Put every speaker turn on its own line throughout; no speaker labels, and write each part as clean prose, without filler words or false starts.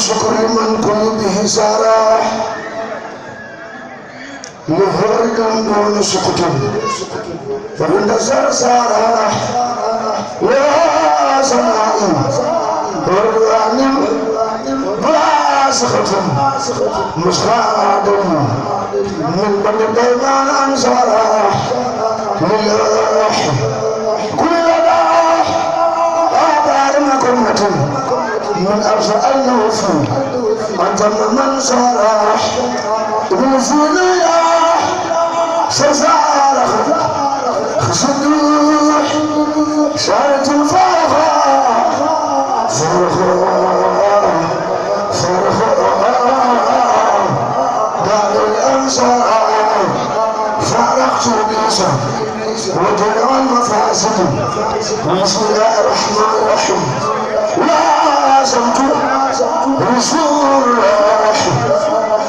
شكر من كل به سارة مهرقا دون سكت فإن سارة يا سمائي ورغان باسخة مسخاد من بني ديمان أنصارا لله كل آبار مكرمة من أرسل النوفي أنت من صارا ابن سينيا سسارة خصدوح شارة الفارغة بعد الأنصار فارقت بيسا وجمع المفاسد بسم الله الرحمن الرحيم لازمت رسول الله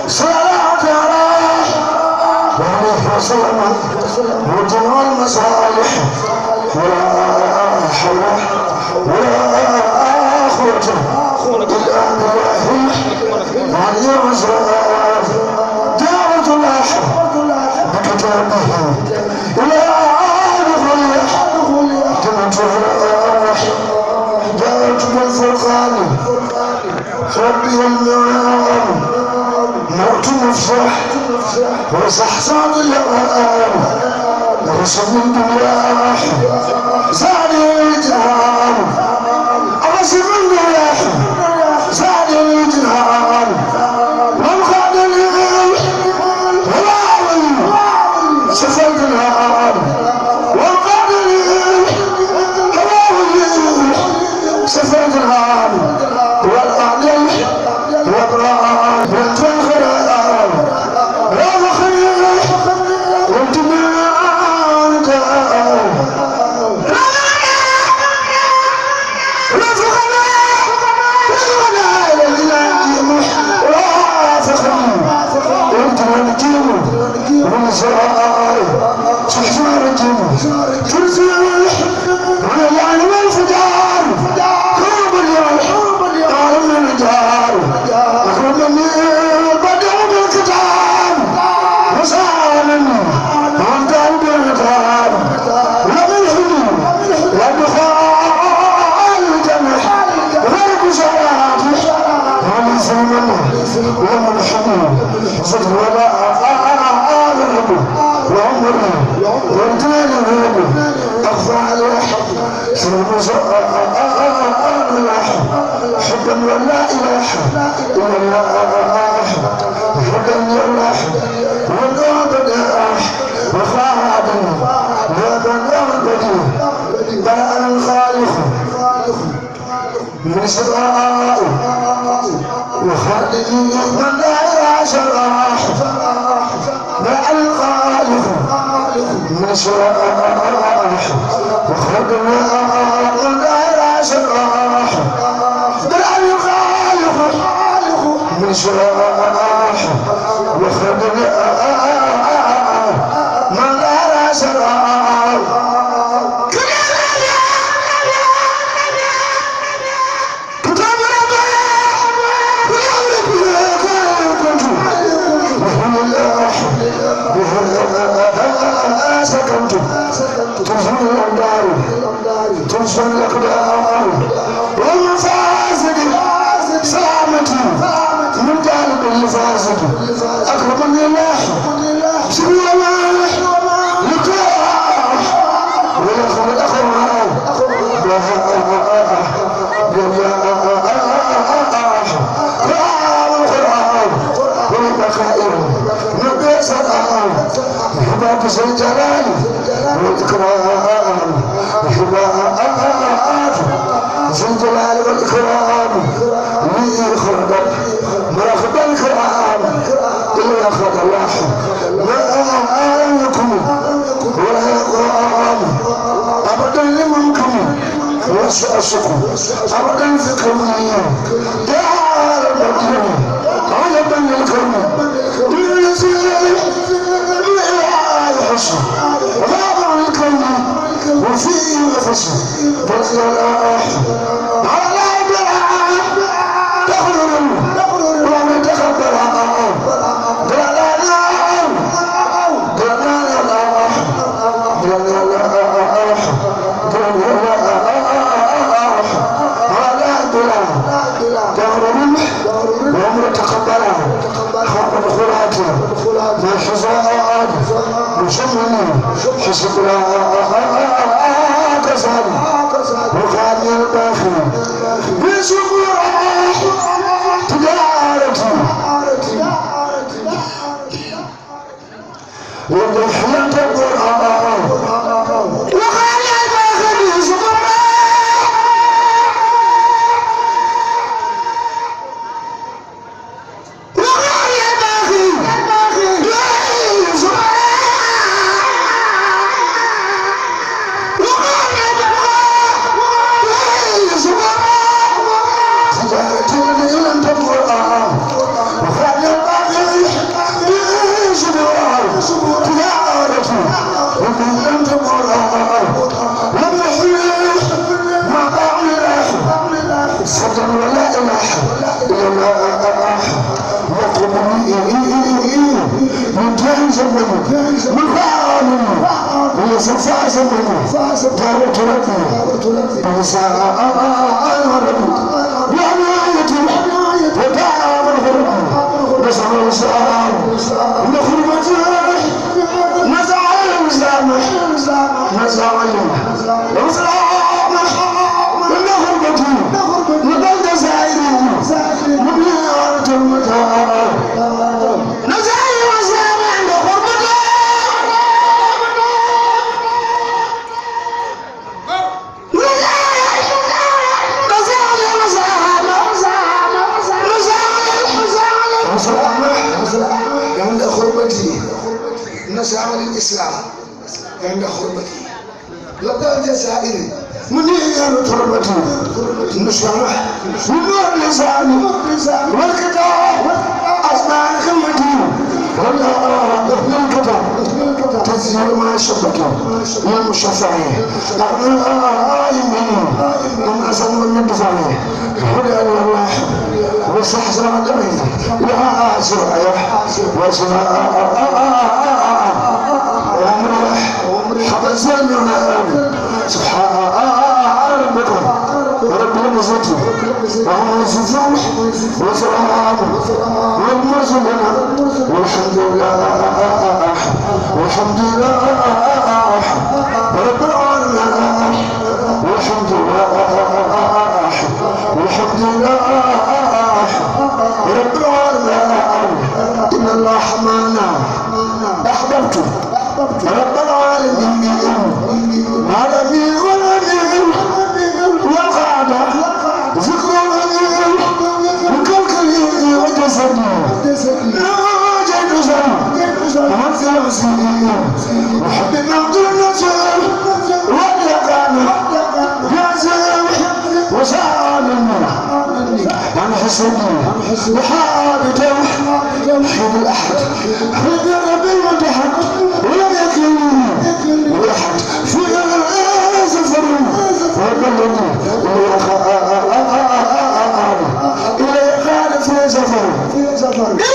صلاة عليه وسلم وجمع المصالح ولا حول ولا قوة إلا بالله علي وسلم دعوة الله بكتابه إلى دخول جنة الراح دعوت بالفرقان ربي المنام موت مفصح وصحصان اليوم رسم الدنيا زادي الجهام رسم الدنيا زادي الجهام من خاد اليوم ولا سفلت الهام وقاد اليوم سفلت الهام والأعلم وابرار بنت الخيام يا خير وانت معاك ومن حمو صدر ولا آغرب وعمره وانتان الهرب أخفى على حب شرب حبا ولا إله إلا الله حبا ولا ولا بداح وخادا وبدا بدي بان الخالق من سراء وخالد من لا شراح مع الخالق من شراح وخالد من لا شراح مع الخالق من شراح وخالد من لا شراح سكنت تنزل الأمدار تنزل الأقدار والمفاسد سلامتي من جانب المفاسد أكرمني الله سبحان الله لقاء والأخوة الأخوان حباب ذي الجلال والإكرام حباب ذي الجلال والإكرام لي خردم مرحبا الكرام إلا خد الله ما يكون ولا يقام أبدا لممكن وأسأسكم أبدا فكرني دار المدين عجبا للكرم وغاب الكون وفيه نفسه بل على الأحد على الأبعاد تخرج حسب لا كسر وكان الباخر بشكر تجارتي وضحية القرآن وكان الباخر بشكر نسعى للإسلام عند خربتي لدى الجزائر منير تربتي نسعى من نور لساني والكتاب أسماء خدمتي والله من الكتاب تسجيل ما شبكي من المشفعين أغنى آيمين من أسد من الدفاعين هدى الله وصحصر الدمين لا سرعة وسرعة حبس المنام سبحان ربك رب العزة وعما يصفون وسلام والمرسلين والحمد لله رب العالمين والحمد لله رب العالمين إن الله حمانا أحببته رب العالمين العالمين والأمين والقعدة ذكر الأمين وكالكلي وجسدي نواجه جسدي ومثل مسيري وحب عبد النصر واليقان يعزم وسالم عن حسني وحابته وحيد الأحد حيد رب المتحد ولم يكن واحد في سفر وقلبي إلى قال في سفر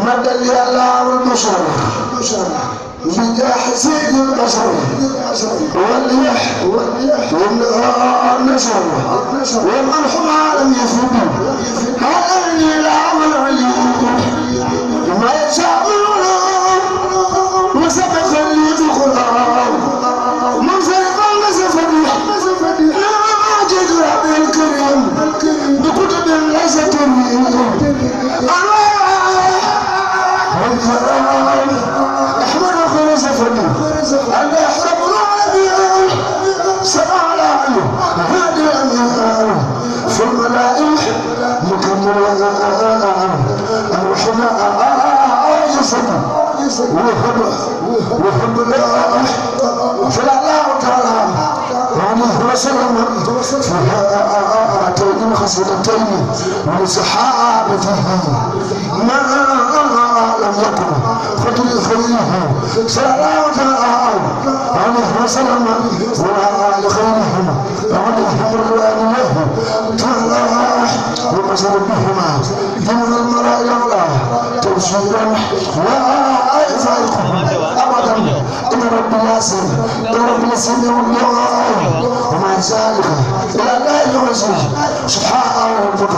مد الله البشر بجاح سيد البشر والليح والنشر والمرحم عالم يفيد هذا لا عمل عليه ما يشاءون وسبق اللي تخلق منفرقا مسفد لا جد رب الكريم بكتب ليس ترمي احمد خلص فدي اللي يحرم العربي سمع العلي هادي الامير في الملائكه مكمل الرحمن وحب الله فلا الله تعالى عليه وسلم فيها آتين خصلتين ولصحابته ما لم يكن فضل خيره صلى الله تعالى عليه وسلم وعلى خيرهم وعليهم الرضوان له تعالى ومسر بهما دون المرء يعلى تبشيرا لا يفارقهم ابدا ان رب ياسر رب ياسر وما ذلك الا لا يعزه سبحانه ربك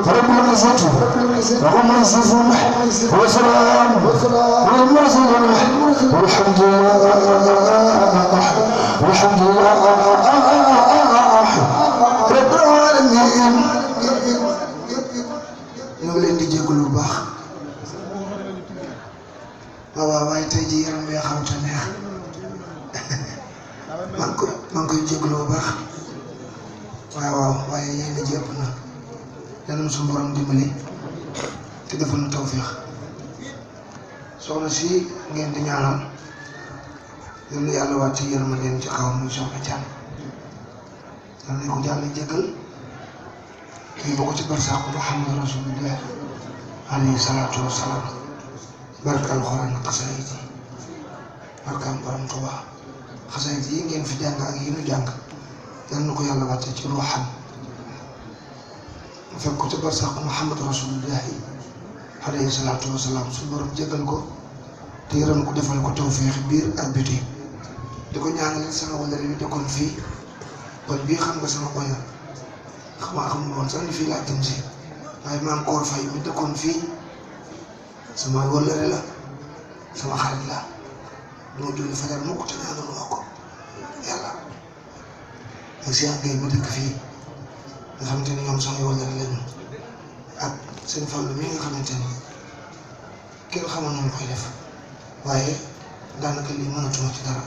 رب العزه وهم يصفون وسلام والمرسلين والحمد لله رب العالمين. ñu ngi leen di jégalu bu baax waaw waaye tey jii yaram bi xaw a neex maa ngi koy jégalu bu baax waaw waaye yéen a jépp na yàlla na suñu borom dimbali te defal na tawfeex soxna si ngeen di ñaanal yal na yàlla wàcc yërma leen ci xaw muy soxna Thiam yal na ko jàll jégal kii boo ko ci barsàq Muhammad Rasulullah alayhi salaatu wa salaam barka alxuraan ak xasaayid yi barkaam borom Tuubaa xasaayid yi ngeen fi jàng ak yi nu jàng yal na ko yàlla wàcce ci ruuxam fekk ko ci barsàq Muhammad Rasulullah alayhi salaatu wa salaam suñu borom jégal ko te yërëm ko defal ko tawfeex biir ak biti di ko ñaanal sama wëllëre bi dëkkoon fii kon bii xam nga sama koña xamul woon sax ni fii laa jëm si waaye maam koor fay mi dëkkoon fii sama wëllëre la sama xarit la moo julli fajar mukk te ñaanaluma ko yàlla ak Cheikh Gueye ma dëkk fii nga xamante ni ñoom sama wëllëre lañu ak seen Fallu mi nga xamante ni kenn xamoon na mu koy def waaye daanaka lii mënatuma ci dara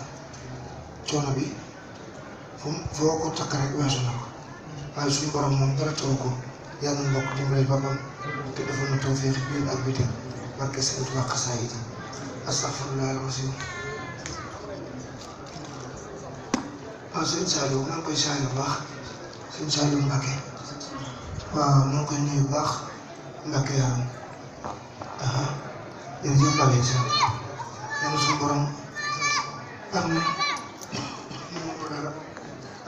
coono bi foo ko takk rek weesu na ko waaye suñu borom moom dara taw ko yàlla na mbokk dimbali boppam te defal na tawfeex biir ak biti barke Sëriñ Tuubaa xasaayid astaghfirullah al-azim. waaw sëñ Saliou maa ngi koy saali bu baax sëñ Saliou Mbacke waaw maa ngi koy nuyu bu baax Mbacke yaram jërëjëf Mbacke sax yàlla suñu borom am na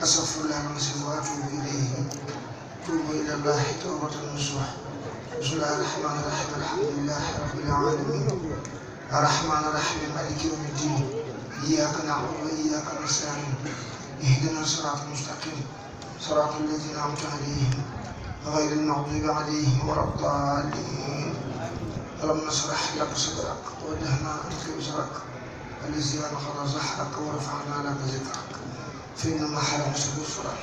astaghfirullah al-azim wa atuubu ilayhi tuubu ila llahi tawbatan nasuha bismillahi rahmani rahim alhamdulillahi rabbil alamin arrahmani rahim maliki yawmi ddin iyyaka na'budu wa iyyaka nasta'in ihdina siratal mustaqim siratal ladzina an'amta alayhim ghayril maghdubi alayhim waladdallin alam nashrah laka sadrak wa wada'na anka wizrak الذي أنقض ظهرك ورفعنا لك ذكرك فإن مع العسر يسرا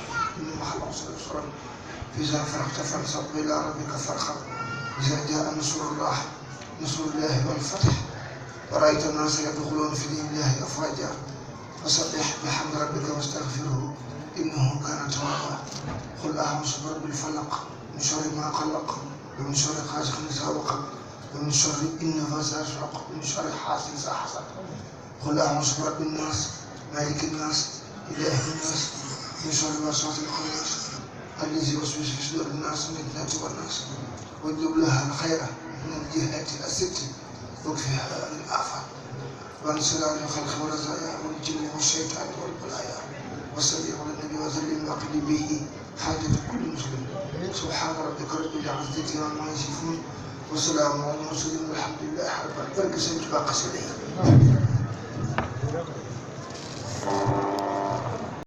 فإذا فرغت فانصب إلى ربك فارغب إذا جاء نصر الله والفتح ورأيت الناس يدخلون في دين الله أفواجا فسبح بحمد ربك واستغفره إنه كان توابا قل أعوذ برب الفلق من شر ما خلق ومن شر غاسق إذا وقب ومن شر النفاثات في العقد ومن شر حاسد إذا حسد قل أعوذ برب الناس مالك الناس إله الناس من شر الوسواس الخناس الذي يوسوس في صدور الناس من الجنة والناس واجلب لها الخير من الجهات الست واكفها من الآفات وانصر عن الخلق والرزايا والجن والشيطان والبلايا وصلي على النبي وسلم واقضي به حاجة كل مسلم سبحان ربك رب العزة عما يصفون وسلام على المرسلين والحمد لله رب العالمين. barke Sëñ Tuubaa xasida yi